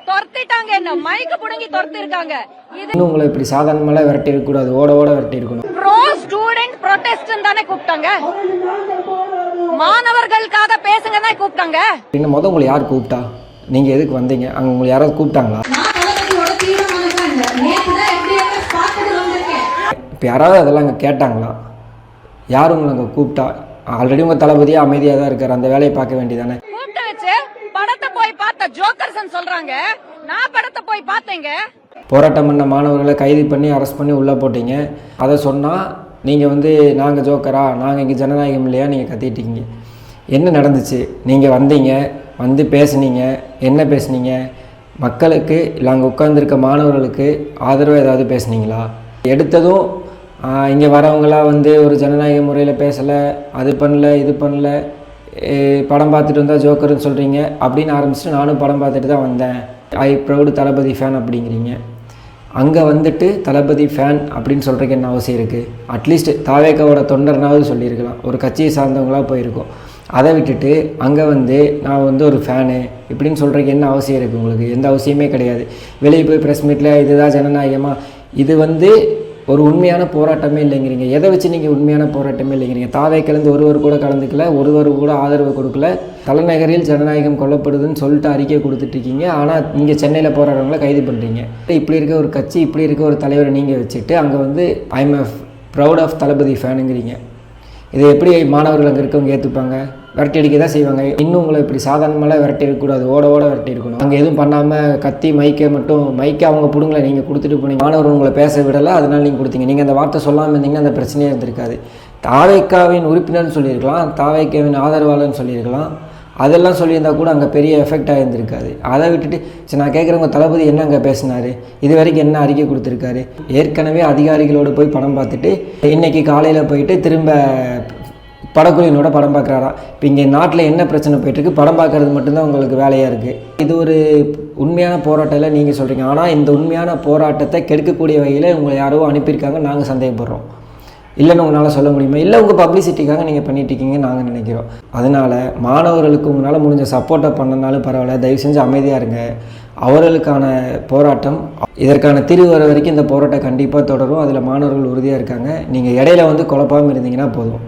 தொர்த்திட்டாங்க, என்ன மைக்க புடுங்கி தொர்த்திருக்காங்க. இன்னும் உங்களை இப்படி சாதாரணமாலாம் விரட்டி இருக்க கூடாது, ஓட ஓட விரட்டி இருக்கணும். ப்ரோ ஸ்டூடெண்ட் ப்ரொடெஸ்ட் தானே கூப்பிட்டாங்க, மாணவர்களுக்காக பேசுங்க தான் கூப்பிட்டாங்க. இன்னும் உங்களை யார் கூப்பிட்டா? நீங்க எதுக்கு வந்தீங்க? அங்க உங்களை யாராவது கூப்பிட்டாங்களா? இப்போ யாராவது அதெல்லாம் அங்கே கேட்டாங்களா? யாரும் உங்களை அங்கே கூப்பிட்டா? ஆல்ரெடி உங்க தளபதியே அமைதியாக தான் இருக்காரு, அந்த வேலையை பார்க்க வேண்டியதானே. கூப்பிட்டு வச்சு படத்தை போய் பார்த்த ஜோக்கர்ஸ் சொல்றாங்க, நான் படத்தை போய் பார்த்தேங்க. போராட்டம் பண்ண மாணவர்களை கைது பண்ணி அரெஸ்ட் பண்ணி உள்ளே போட்டீங்க. அதை சொன்னால் நீங்கள் நாங்கள் ஜோக்கரா, நாங்கள் இங்கே ஜனநாயகம் இல்லையா நீங்கள் கத்திட்டீங்க. என்ன நடந்துச்சு? நீங்கள் வந்தீங்க, வந்து பேசுனீங்க. என்ன பேசுனீங்க? மக்களுக்கு இல்லை அங்கே உட்காந்துருக்க மாணவர்களுக்கு ஆதரவாக ஏதாவது பேசுனீங்களா? எடுத்ததும் இங்கே வரவங்களாம் ஒரு ஜனநாயக முறையில் பேசலை, அது பண்ணல, இது பண்ணல, படம் பார்த்துட்டு வந்தால் ஜோக்கர்னு சொல்கிறீங்க அப்படின்னு ஆரம்பிச்சுட்டு நானும் படம் பார்த்துட்டு தான் வந்தேன், ஐ ப்ரௌடு தளபதி ஃபேன் அப்படிங்கிறீங்க. அங்கே தளபதி ஃபேன் அப்படின்னு சொல்கிறதுக்கு என்ன அவசியம் இருக்குது? அட்லீஸ்ட் தாவேக்காவோட தொண்டர்னாவது சொல்லியிருக்கலாம், ஒரு கட்சியை சார்ந்தவங்களாக போயிருக்கோம். அதை விட்டுட்டு அங்கே நான் ஒரு ஃபேனு இப்படின்னு சொல்கிறதுக்கு என்ன அவசியம் இருக்குது? உங்களுக்கு எந்த அவசியமே கிடையாது. வெளியே போய் ப்ரெஸ் மீட்டில் இதுதான் ஜனநாயகமாக, இது ஒரு உண்மையான போராட்டமே இல்லைங்கிறீங்க. எதை வச்சு நீங்கள் உண்மையான போராட்டமே இல்லைங்கிறீங்க? தாவேக்கிலேருந்து ஒருவர் கூட கலந்துக்கல, ஒருவர் கூட ஆதரவு கொடுக்கல, தலைநகரில் ஜனநாயகம் கொல்லப்படுதுன்னு சொல்லிட்டு அறிக்கை கொடுத்துட்ருக்கீங்க. ஆனால் இங்கே சென்னையில் போராடுறவங்கள கைது பண்ணுறீங்க. இப்படி இருக்க ஒரு கட்சி, இப்படி இருக்க ஒரு தலைவரை நீங்கள் வச்சுட்டு அங்கே ஐ எம் ப்ரௌட் ஆஃப் தளபதி ஃபேனுங்கிறீங்க. இதை எப்படி மாணவர்கள் அங்கே இருக்கவங்க ஏற்றுப்பாங்க? விரட்டி அடிக்க தான் செய்வாங்க. இன்னும் உங்களை இப்படி சாதாரணமாலாம் விரட்டி இருக்கக்கூடாது, ஓட ஓட விரட்டி இருக்கணும். அங்கே எதுவும் பண்ணாமல் கத்தி மைக்கை அவங்க பிடுங்கலை, நீங்கள் கொடுத்துட்டு போனீங்க. மாணவர்கள் உங்களை பேச விடலை, அதனால் நீங்கள் கொடுத்தீங்க. நீங்கள் அந்த வார்த்தை சொல்லாமல் இருந்தீங்கன்னா அந்த பிரச்சனையே இருந்திருக்காது. தாவேக்காவின் உறுப்பினர்னு சொல்லியிருக்கலாம், தாவேக்காவின் ஆதரவாளர்னு சொல்லியிருக்கலாம். அதெல்லாம் சொல்லியிருந்தால் கூட அங்கே பெரிய எஃபெக்ட் ஆகியிருந்திருக்காது. அதை விட்டுட்டு சரி நான் கேட்குறவங்க தளபதி என்ன அங்கே பேசினார், இது வரைக்கும் என்ன அறிக்கை கொடுத்துருக்காரு? ஏற்கனவே அதிகாரிகளோடு போய் படம் பார்த்துட்டு இன்றைக்கி காலையில் போயிட்டு திரும்ப படக்குழுவினோட படம் பார்க்குறாரா? இப்போ இங்கே நாட்டில் என்ன பிரச்சனை போயிட்டுருக்கு? படம் பார்க்குறது மட்டும்தான் உங்களுக்கு வேலையாக இருக்குது. இது ஒரு உண்மையான போராட்டம் நீங்கள் சொல்கிறீங்க. ஆனால் இந்த உண்மையான போராட்டத்தை கெடுக்கக்கூடிய வகையில் உங்களை யாரோ அனுப்பியிருக்காங்க, நாங்கள் சந்தேகப்படுறோம். இல்லைன்னு உங்களால் சொல்ல முடியுமா? இல்லை உங்கள் பப்ளிசிட்டிக்காக நீங்கள் பண்ணிகிட்ருக்கீங்கன்னு நாங்கள் நினைக்கிறோம். அதனால் மாணவர்களுக்கு உங்களால் முடிஞ்ச சப்போர்ட்டை பண்ணனாலும் பரவாயில்ல, தயவு செஞ்சு அமைதியாக இருங்க. அவர்களுக்கான போராட்டம், இதற்கான தீர்வு வர வரைக்கும் இந்த போராட்டம் கண்டிப்பாக தொடரும். அதில் மாணவர்கள் உறுதியாக இருக்காங்க. நீங்கள் இடையில குழப்பாமல் இருந்தீங்கன்னா போதும்.